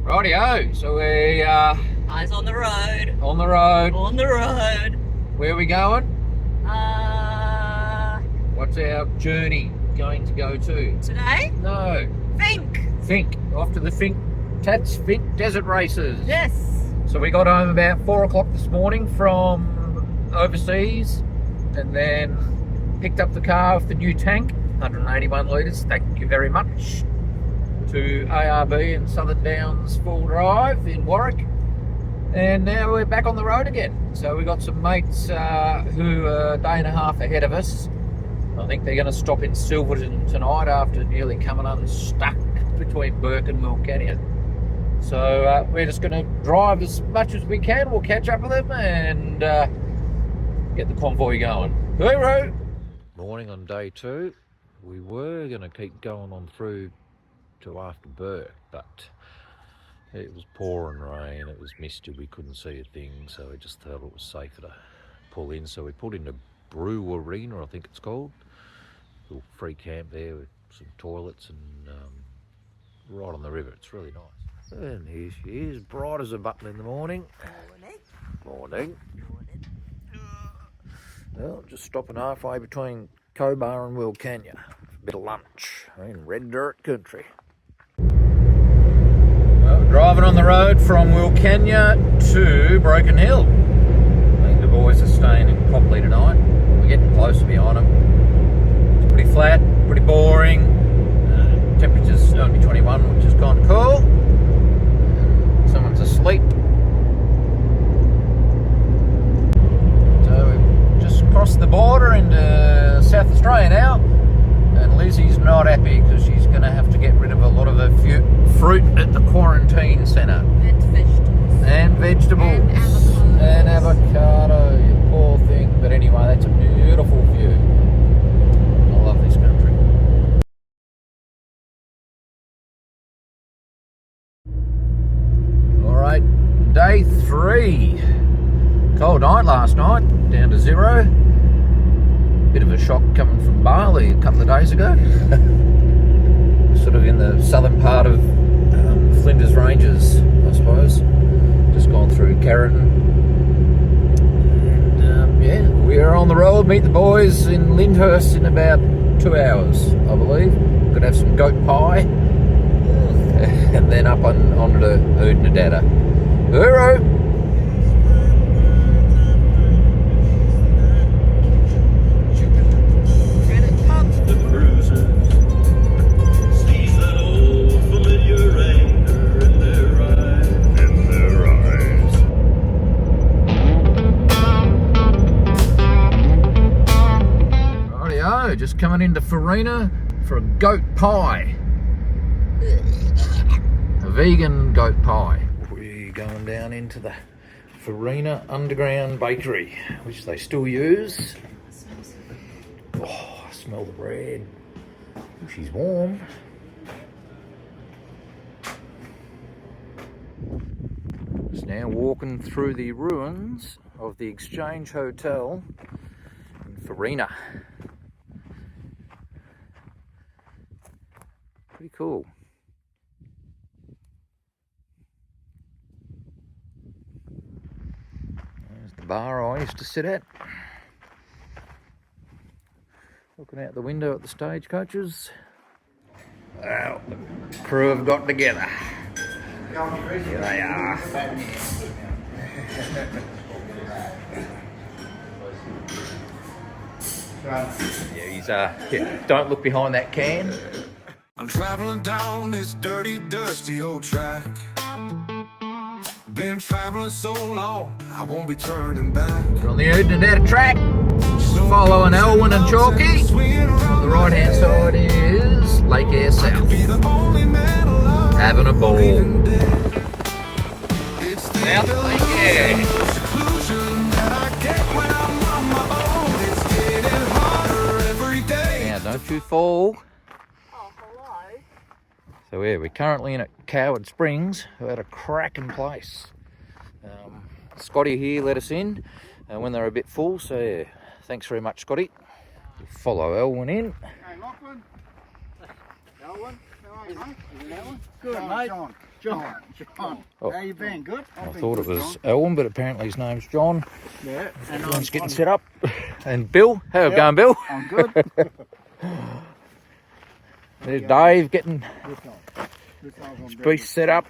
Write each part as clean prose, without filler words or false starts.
Rightio, so we eyes on the road. On the road. On the road. Where are we going? What's our journey going to go to? Today? No. Finke. Off to the Finke Desert Races. Yes. So we got home about 4 o'clock this morning from overseas and then picked up the car with the new tank, 181 litres, thank you very much, to ARB and Southern Downs Full Drive in Warwick. And now we're back on the road again. So we got some mates who are a day and a half ahead of us. I think they're going to stop in Silverton tonight after nearly coming unstuck between Bourke and Wilcannia. So we're just going to drive as much as we can. We'll catch up with them and get the convoy going. Hooroo! Morning on day 2. We were going to keep going on through to after Bourke, but it was pouring rain, it was misty, we couldn't see a thing, so we just thought it was safer to pull in. So we pulled into Arena, I think it's called. Little free camp there with some toilets and right on the river. It's really nice. And here she is, bright as a button in the morning. Morning. Well, just stopping halfway between Cobar and Wilcannia. A bit of lunch in red dirt country. Well, driving on the road from Wilcannia to Broken Hill. I think the boys are staying in Quilpie tonight. We're getting close behind them. It's pretty flat, pretty boring. Temperature's only 21, which is kind of cool. Someone's asleep. So we've just crossed the border into South Australia now. And Lizzie's not happy because she's going to have to get rid of a lot of her fruit at the quarantine centre. And vegetables. And avocado. You poor thing. But anyway, that's a beautiful view. I love this country. Alright, day 3. Cold night last night, down to 0. Bit of a shock coming from Marla a couple of days ago. Sort of in the southern part of Flinders Ranges, I suppose. Just gone through Carrington. And yeah, we're on the road, meet the boys in Lyndhurst in about 2 hours, I believe. Gonna have some goat pie. And then up onto the Oodnadatta. Hooroo! Just coming into Farina for a goat pie. A vegan goat pie. We're going down into the Farina Underground Bakery, which they still use. Oh, I smell the bread. Oh, she's warm. Just now walking through the ruins of the Exchange Hotel in Farina. Pretty cool. There's the bar I used to sit at. Looking out the window at the stagecoaches. Well, the crew have got together. Here they are. Yeah, don't look behind that can. I'm traveling down this dirty, dusty old track. Been traveling so long, I won't be turning back. We're on the Oodnadatta track, following Alwyn and Chalky. On the right hand side is Lake Eyre South. Having a ball. South Lake Eyre. Now don't you fall. So yeah, we're currently in at Coward Springs, who had a cracking place. Scotty here let us in when they were a bit full, so yeah, thanks very much, Scotty. We'll follow Alwyn in. Hey, Lachlan. Alwyn, how are you, mate? Good, mate. John. Oh. How you been? Good? I thought it was Alwyn, but apparently his name's John. Yeah. And Everyone's getting set up. And Bill, how you going, Bill? I'm good. There's Dave getting his beast set up.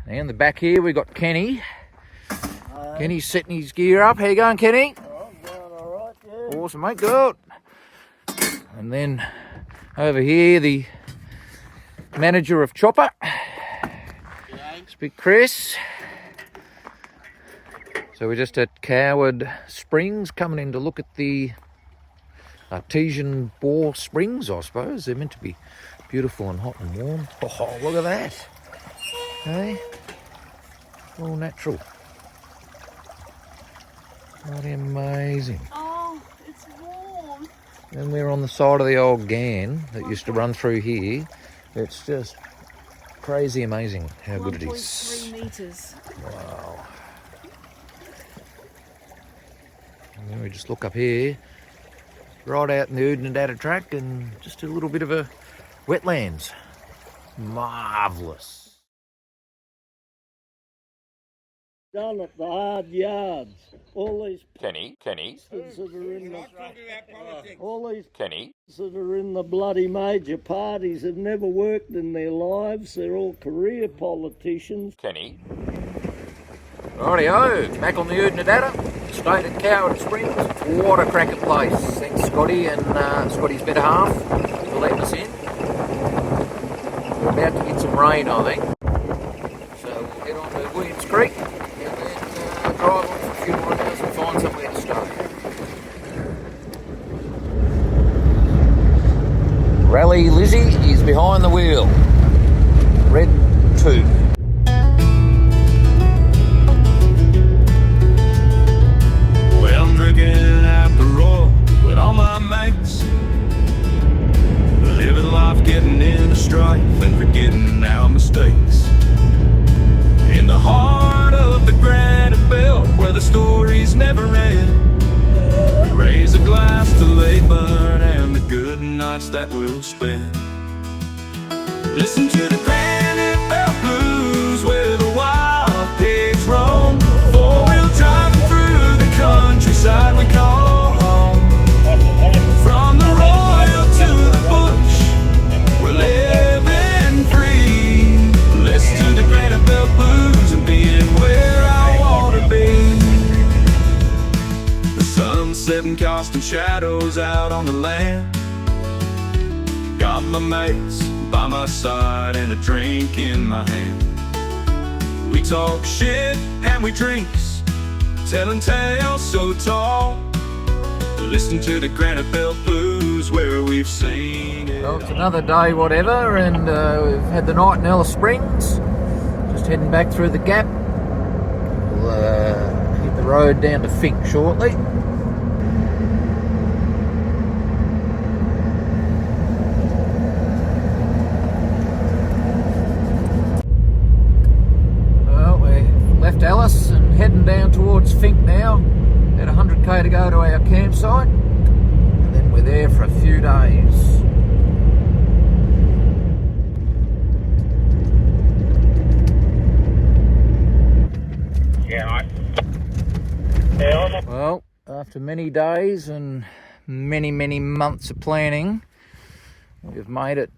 And in the back here we got Kenny. Kenny's setting his gear up. How you going, Kenny? All right, yeah. Awesome, mate. Good. And then over here, the manager of Chopper. It's Big Chris. So we're just at Coward Springs, coming in to look at the artesian bore springs, I suppose. They're meant to be beautiful and hot and warm. Oh, look at that. Hey? All natural. Bloody amazing. Oh, it's warm. And we're on the side of the old Gan that used to run through here. It's just crazy amazing how good it is. 1.3 metres. Wow. And then we just look up here, right out in the Oodnadatta track, and just a little bit of a wetlands. Marvellous. Down at the hard yards. All these Kenny, bastards that are in the... All these Kenny. that are in the bloody major parties have never worked in their lives. They're all career politicians. Kenny. Rightio, back on the Oodnadatta, stayed at Coward Springs. What a cracking place. Thanks Scotty and Scotty's better half for letting us in. We're about to get some rain, I think. So we'll head on to Williams Creek and then drive on for a few more hours and find somewhere to stay. Rally Lizzie is behind the wheel. Red 2. Well, I'm drinking at the Royal with all my mates, living life, getting into strife and forgetting our mistakes. In the heart of the granite belt where the stories never end, we raise a glass to Leyburn and the good nights that we'll spend. Listen to the granite belt blues where the wild pigs roam, four-wheel driving through the countryside we call home. From the royal to the bush, we're living free. Listen to the granite belt blues and being where I want to be. The sun's setting, casting shadows out on the land. Got my mates by my side and a drink in my hand. We talk shit and we drinks, telling tales so tall. Listen to the granite belt blues where we've seen it. Well, it's another day, whatever, and we've had the night in Alice Springs. Just heading back through the gap. We'll hit the road down to Finke shortly. Well, we left Alice and heading down towards Finke now. About 100k to go to our campsite, and then we're there for a few days. Well, after many days and many months of planning, we've made it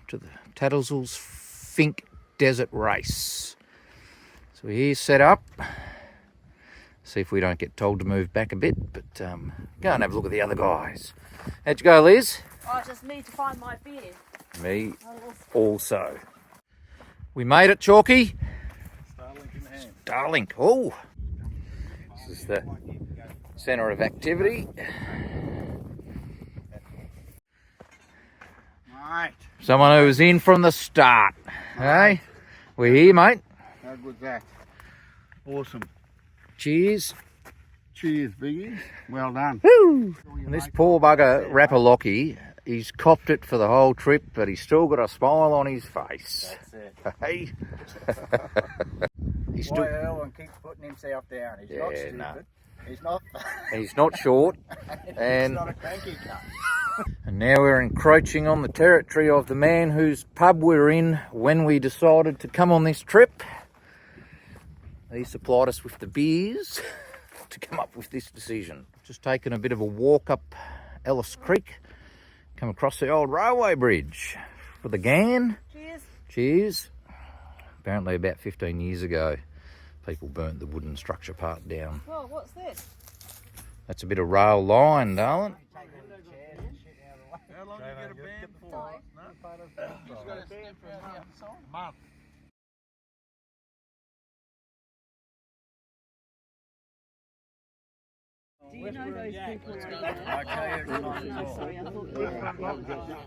to the Dalhousie's Finke Desert Race. So we're here set up. See if we don't get told to move back a bit, but go and have a look at the other guys. How'd you go, Liz? I just need to find my beer. Me also. We made it, Chalky. Starlink in hand. Starlink. Oh, this is the centre of activity. Mate, Someone who was in from the start. Hey, we're here, mate. how good's that? Awesome. Cheers. Cheers, Biggie. Well done. Woo! And this poor bugger, Rapalocki, he's copped it for the whole trip, but he's still got a smile on his face. That's it. Hey. He's Why Alwyn keeps putting himself down. He's not stupid. No. He's not. He's not short. And, He's not a cranky cunt. and now we're encroaching on the territory of the man whose pub we're in when we decided to come on this trip. He supplied us with the beers to come up with this decision. Just taken a bit of a walk up Ellis Creek, come across the old railway bridge for the Gan. Cheers. Cheers. Apparently about 15 years ago, people burnt the wooden structure part down. Well, what's this? That's a bit of rail line, darling. How long do you get a band for? He's got a band for a month. Do you know those people over there? I tell you, it's not at all. Sorry, I thought they were.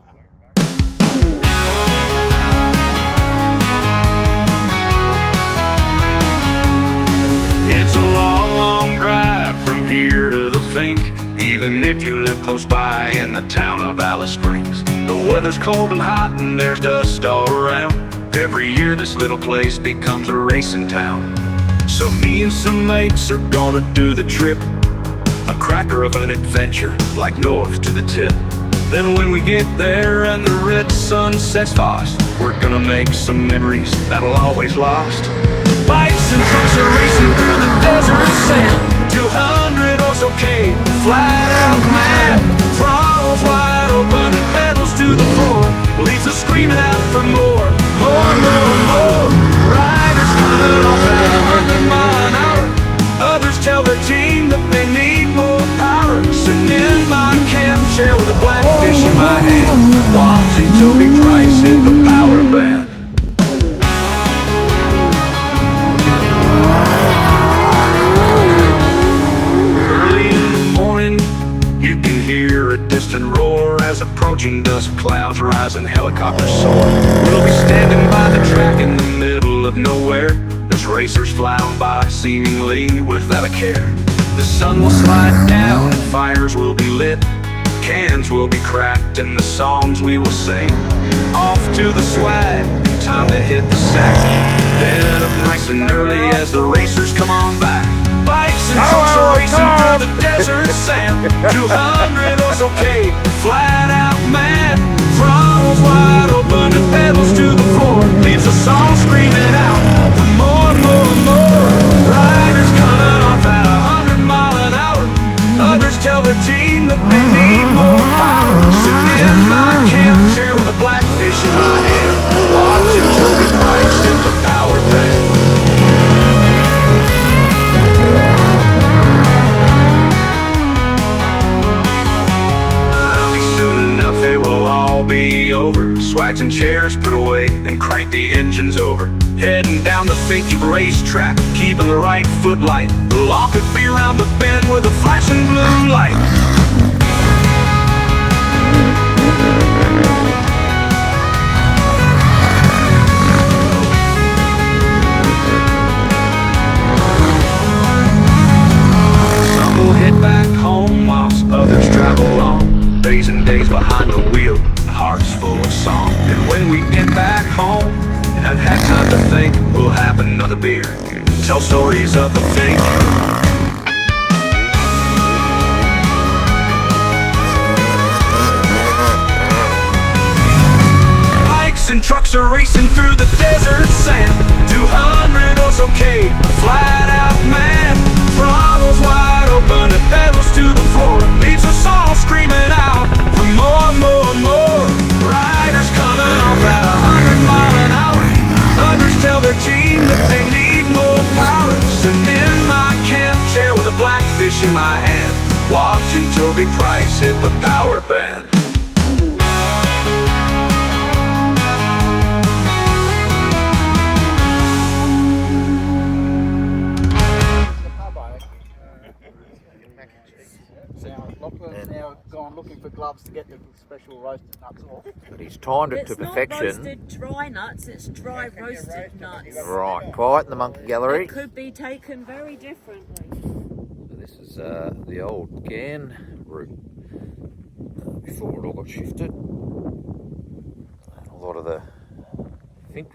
It's a long, long drive from here to the Finke, even if you live close by in the town of Alice Springs. The weather's cold and hot and there's dust all around. Every year this little place becomes a racing town. So me and some mates are gonna do the trip, a cracker of an adventure, like north to the tip. Then when we get there and the red sun sets fast, we're gonna make some memories that'll always last. Bikes and trucks are racing through the desert sand, 200 horse okay, flat out mad. Throttles wide open and pedals to the floor, leaves us screaming out for more, more, more, more. Riders coming off at 100 miles an hour. Others tell their team that they need more power. Sitting in my camp chair with a blackfish in my hand, watching Toby Price hit the power band. Hear a distant roar as approaching dust clouds rise and helicopters soar. We'll be standing by the track in the middle of nowhere. There's racers flying by seemingly without a care. The sun will slide down and fires will be lit, cans will be cracked and the songs we will sing. Off to the swag, time to hit the sack. Then up nice and early as the racers come on back. Bikes and trucks are racing through the desert sand, 200 horse okay, flat out mad. Throttles wide open and pedals to the floor, leaves us all screaming out for more, more, more. Riders coming off at 100 miles an hour. Others tell their team that they need more power. Sitting in my camp chair with a blackfish in my hand, watching Toby Price hit the power band. Be over, swags and chairs put away and crank the engines over. Heading down the Finke racetrack, keeping the right foot light. The law could be around the bend with a flashing blue light. Some will head back home whilst others travel on, days and days behind the wheel, hearts full of song. And when we get back home and have had time to think, we'll have another beer, tell stories of the Finke. Bikes and trucks are racing through the desert sand, 200 horse okay, flat out mad. Throttles wide open and pedals to the floor, leaves us all screaming out for more, more, more. Riders coming off at 100 miles an hour. Others tell their team that they need more power. Sitting in my camp chair with a blackfish in my hand, watching Toby Price hit the power band. Lachlan's now gone looking for gloves to get the special roasted nuts off. But he's timed it It's to not perfection. roasted dry nuts, it's dry roasted nuts. Right, quiet in the monkey gallery. It could be taken very differently. So this is the old Gan route before it all got shifted. A lot of the Finke